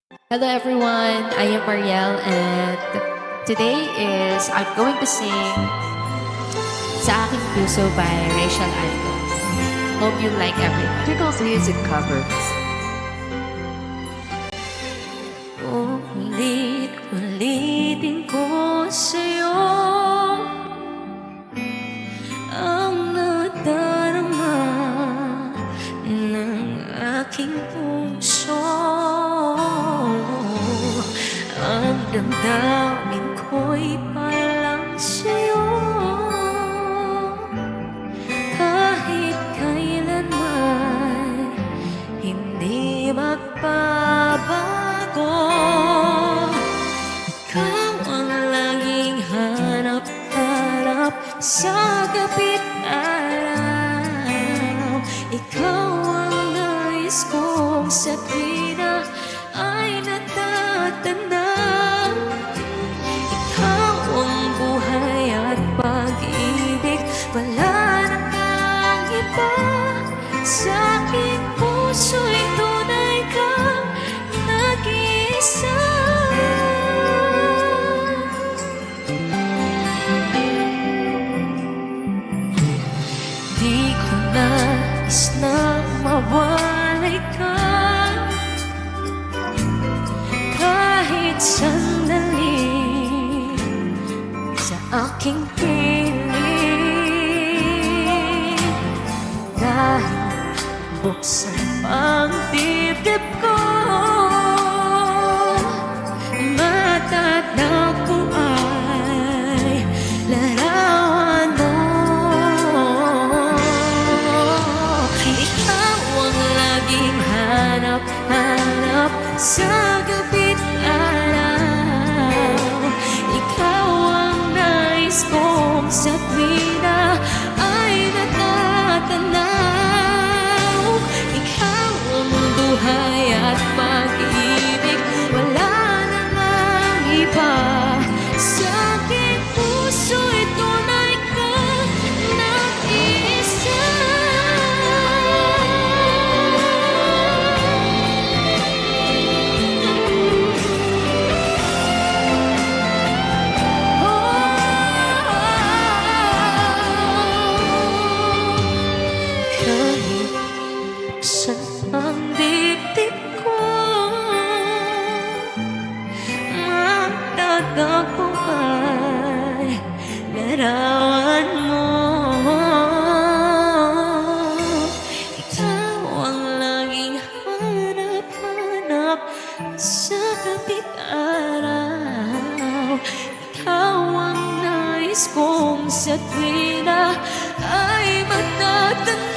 Hello everyone, I am Marielle and today is I'm going to sing Sa Aking Puso by Rachel Alco. Hope you like everyone. Tickles Music covers. Ulit-ulitin ko sa'yo ang nadarama ng aking puso. Ang damdamin ko'y parang sa'yo. Kahit kailanman hindi magbabago. Ikaw ang laging hanap-hanap sa gabi't araw. Ikaw ang nais kong sa tuwina ay natatanaw. Ikaw ang buhay at pag-ibig, wala na kang iba. Sa aking puso'y tunay kang nag-iisa. Di ko nais na mawalay ka kahit sandali sa aking piling. Dahil buksan pang dibdib ko, matatag ko ay larawan mo. Ikaw ang laging hanap-hanap sa gabi't araw. Ikaw ang nais kong sa tuwina ay natatanaw. Ikaw ang buhay at pag-ibig, wala na ngang iba. Sa aking puso'y tunay kang nag-iisa. Kahit buksan ang dibdib ko, matatag ko ay larawan mo. Ikaw ang laging hanap-hanap sa gabi't araw. Ikaw ang nais kong sa tuwina ay matatanaw.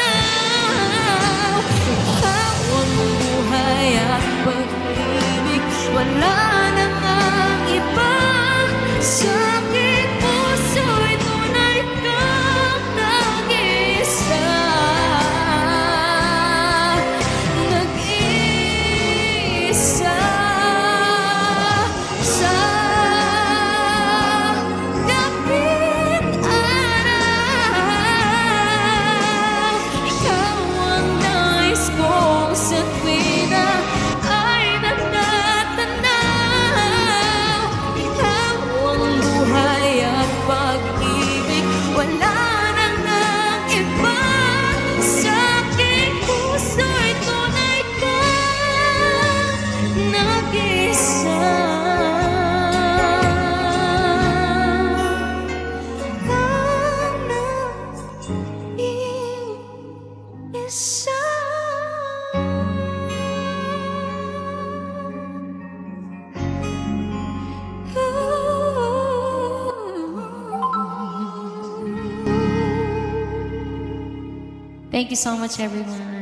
Ikaw ang buhay at pag-ibig, wala na ngang iba. Sa aking puso'y tunay kang nag-iisa. Nag-iisa sa gabi't araw. Ikaw ang nais kong sa tuwina ay natatanaw. Ikaw ang buhay at pag-ibig, wala na ngang iba. Sa aking puso'y tunay kang nag-iisa. Kang nag-iisa. Thank you so much, everyone.